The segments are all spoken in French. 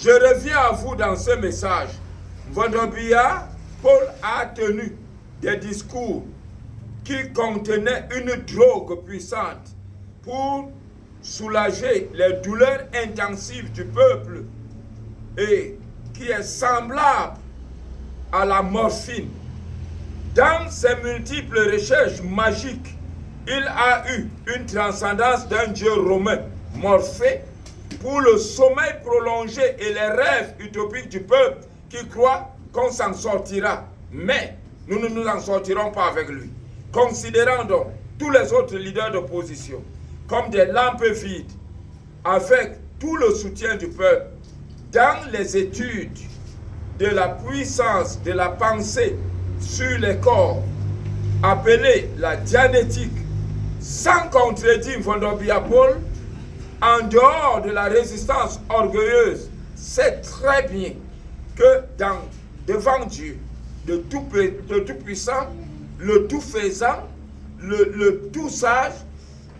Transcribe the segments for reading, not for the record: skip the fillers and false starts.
Je reviens à vous dans ce message. Vondobia, Paul a tenu des discours qui contenaient une drogue puissante pour soulager les douleurs intensives du peuple et qui est semblable à la morphine. Dans ses multiples recherches magiques, il a eu une transcendance d'un dieu romain, Morphée, pour le sommeil prolongé et les rêves utopiques du peuple qui croit qu'on s'en sortira. Mais nous ne nous en sortirons pas avec lui. Considérons donc tous les autres leaders d'opposition comme des lampes vides, avec tout le soutien du peuple, dans les études de la puissance de la pensée sur les corps, appelée la dianétique, sans contredire Vondobia Paul, en dehors de la résistance orgueilleuse, sait très bien que devant Dieu, le Tout-Puissant, le Tout-Faisant, le Tout-Sage,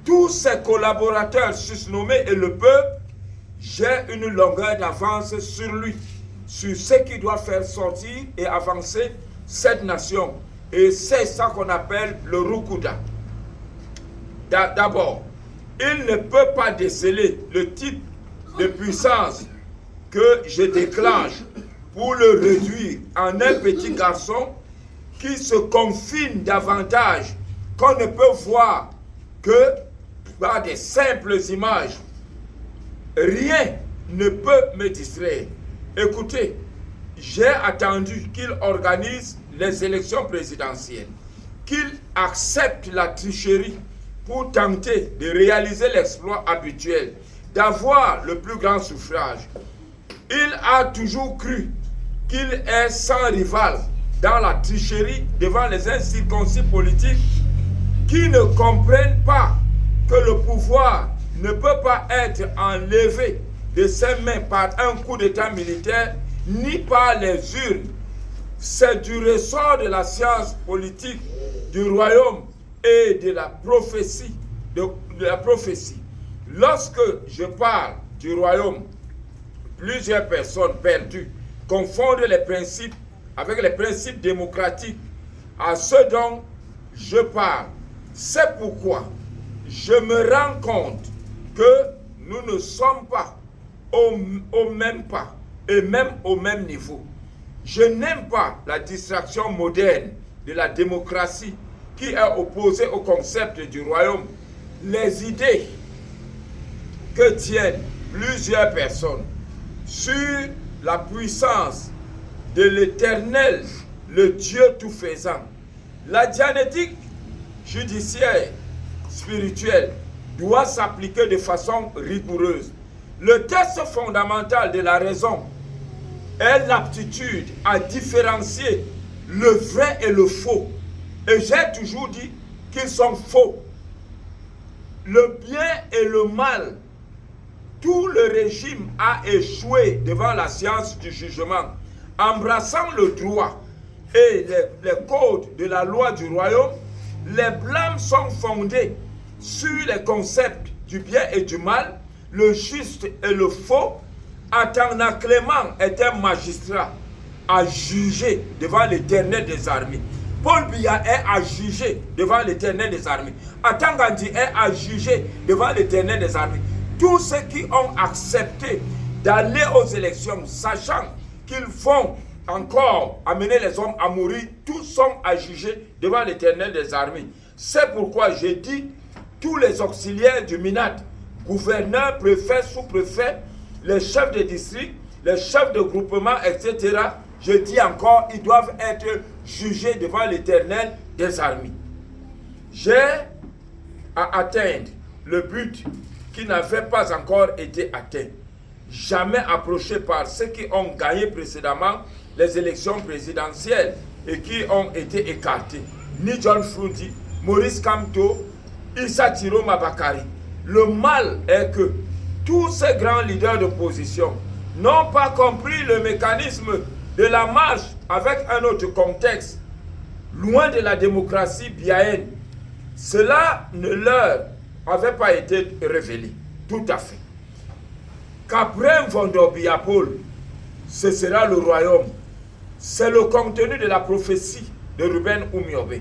tous ses collaborateurs susnommés et le peuple, j'ai une longueur d'avance sur lui, sur ce qui doit faire sortir et avancer cette nation. Et c'est ça qu'on appelle le Rukuda. D'abord, il ne peut pas déceler le type de puissance que je déclenche pour le réduire en un petit garçon qui se confine davantage, qu'on ne peut voir que par des simples images. Rien ne peut me distraire. Écoutez, j'ai attendu qu'il organise les élections présidentielles, qu'il accepte la tricherie pour tenter de réaliser l'exploit habituel, d'avoir le plus grand suffrage. Il a toujours cru qu'il est sans rival dans la tricherie devant les incirconcis politiques qui ne comprennent pas que le pouvoir ne peut pas être enlevé de ses mains par un coup d'état militaire ni par les urnes. C'est du ressort de la science politique du royaume et de la prophétie. Lorsque je parle du royaume, plusieurs personnes perdues confondent les principes avec les principes démocratiques à ce dont je parle. C'est pourquoi je me rends compte que nous ne sommes pas au même pas et même au même niveau. Je n'aime pas la distraction moderne de la démocratie qui est opposée au concept du royaume. Les idées que tiennent plusieurs personnes sur la puissance de l'Éternel, le Dieu tout-faisant, la dianétique judiciaire spirituelle doit s'appliquer de façon rigoureuse. Le test fondamental de la raison est l'aptitude à différencier le vrai et le faux. Et j'ai toujours dit qu'ils sont faux. Le bien et le mal, tout le régime a échoué devant la science du jugement. Embrassant le droit et les codes de la loi du royaume, les blâmes sont fondés sur les concepts du bien et du mal, le juste et le faux. Atana Clément est un magistrat à juger devant l'Éternel des armées. Paul Biya est à juger devant l'Éternel des armées. Atangandi est à juger devant l'Éternel des armées. Tous ceux qui ont accepté d'aller aux élections, sachant qu'ils vont encore amener les hommes à mourir, tous sont à juger devant l'Éternel des armées. C'est pourquoi j'ai dit, tous les auxiliaires du MINAT, gouverneurs, préfets, sous-préfets, les chefs de district, les chefs de groupement, etc., je dis encore, ils doivent être jugés devant l'Éternel des armées. J'ai à atteindre le but qui n'avait pas encore été atteint. Jamais approché par ceux qui ont gagné précédemment les élections présidentielles et qui ont été écartés. Ni John Frundi, Maurice Kamto, Issa Thiro Mabakari. Le mal est que tous ces grands leaders d'opposition n'ont pas compris le mécanisme de la marche avec un autre contexte, loin de la démocratie biaenne. Cela ne leur avait pas été révélé, tout à fait. Qu'après Vondobia Paul, ce sera le royaume. C'est le contenu de la prophétie de Ruben Oumiobe.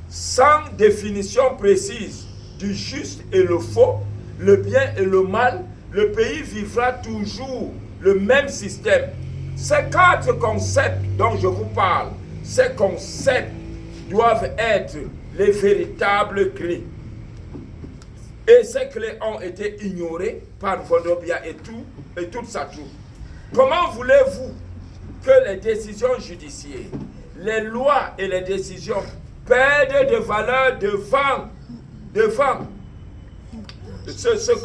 Sans définition précise du juste et le faux, le bien et le mal, le pays vivra toujours le même système. Ces 4 concepts dont je vous parle, ces concepts doivent être les véritables clés. Et ces clés ont été ignorées par Vodobia et toute sa troupe. Comment voulez-vous que les décisions judiciaires, les lois et les décisions perdent de valeur devant ce